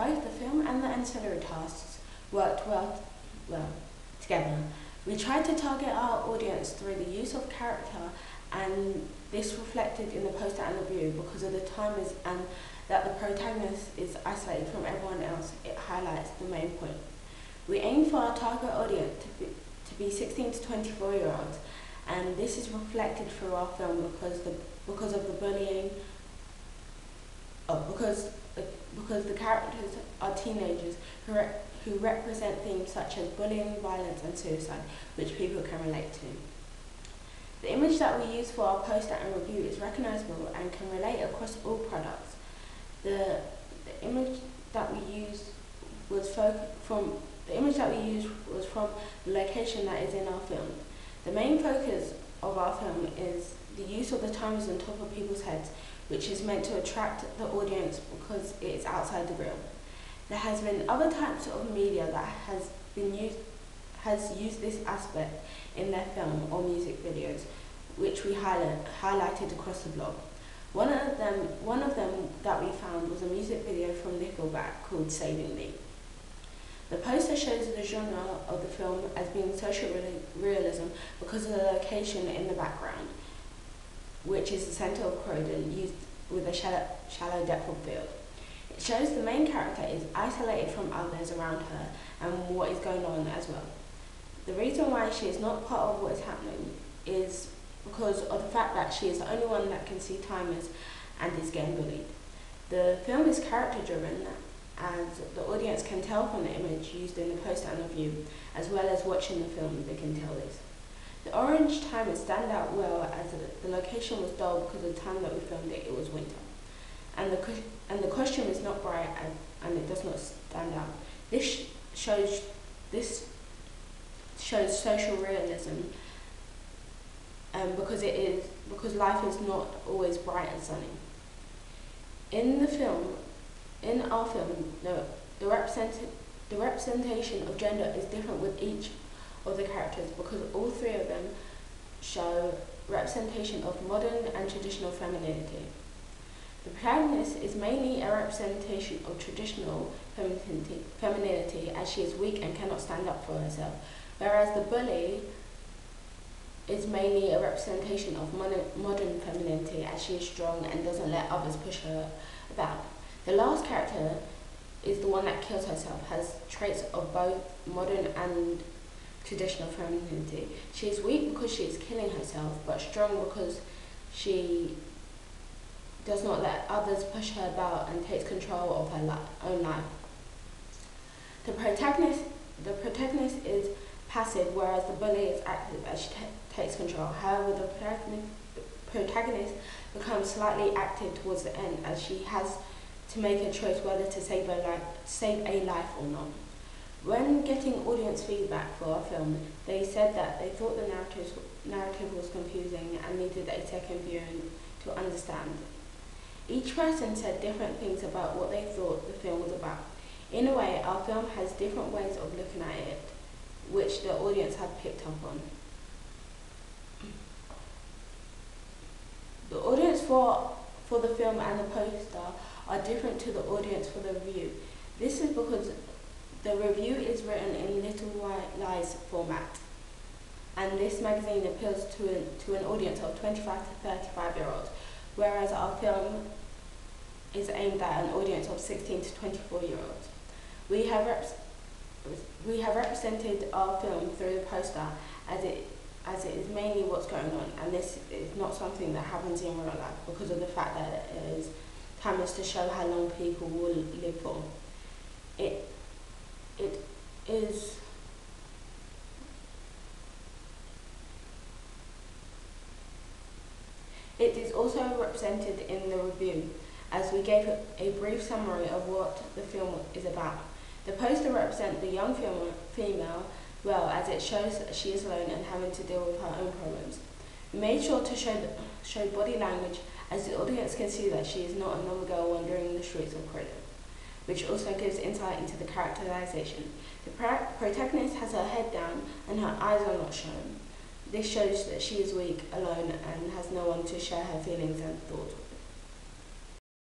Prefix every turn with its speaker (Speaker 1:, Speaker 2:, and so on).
Speaker 1: Both the film and the ancillary tasks worked well together. We tried to target our audience through the use of character, and this reflected in the poster and the review because of the timers and that the protagonist is isolated from everyone else. It highlights the main point. We aim for our target audience to be 16 to 24-year-olds, and this is reflected through our film because of the bullying. Because the characters are teenagers who represent themes such as bullying, violence and suicide, which people can relate to. The image that we use for our poster and review is recognisable and can relate across all products. The image that we used was from the location that is in our film. The main focus of our film is the use of the timers on top of people's heads, which is meant to attract the audience because it is outside the room. There has been other types of media that has used this aspect in their film or music videos, which we highlighted across the blog. One of them that we found was a music video from Bekah called Saving Me. The poster shows the genre of the film as being social realism because of the location in the background, which is the centre of Croydon, used with a shallow depth of field. It shows the main character is isolated from others around her and what is going on as well. The reason why she is not part of what is happening is because of the fact that she is the only one that can see timers and is getting bullied. The film is character driven, as the audience can tell from the image used in the poster and review, as well as watching the film they can tell this. The orange timers stand out well as the location was dull because of the time that we filmed it, it was winter. And the costume is not bright and it does not stand out. This shows social realism because life is not always bright and sunny. In our film, the representation of gender is different with each of the characters because all three of them show representation of modern and traditional femininity. The protagonist is mainly a representation of traditional femininity as she is weak and cannot stand up for herself, whereas the bully is mainly a representation of modern femininity as she is strong and doesn't let others push her about. The last character is the one that kills herself, has traits of both modern and traditional femininity. She is weak because she is killing herself, but strong because she does not let others push her about and takes control of her own life. The protagonist is passive, whereas the bully is active as she takes control. However, the protagonist becomes slightly active towards the end as she has to make a choice whether to save a life or not. When getting audience feedback for our film, they said that they thought the narrative was confusing and needed a second viewing to understand. Each person said different things about what they thought the film was about. In a way, our film has different ways of looking at it, which the audience have picked up on. The audience for the film and the poster are different to the audience for the review. This is because the review is written in Little White Lies format, and this magazine appeals to an audience of 25 to 35-year-olds, whereas our film is aimed at an audience of 16 to 24-year-olds. We have represented our film through the poster as it is mainly what's going on, and this is not something that happens in real life because of the fact that it is timers to show how long people will live for. It is also represented in the review, as we gave a brief summary of what the film is about. The poster represents the young female well, as it shows that she is alone and having to deal with her own problems. We made sure to show body language, as the audience can see that she is not a normal girl wandering the streets of Croydon, which also gives insight into the characterization. The protagonist has her head down and her eyes are not shown. This shows that she is weak, alone, and has no one to share her feelings and thoughts with.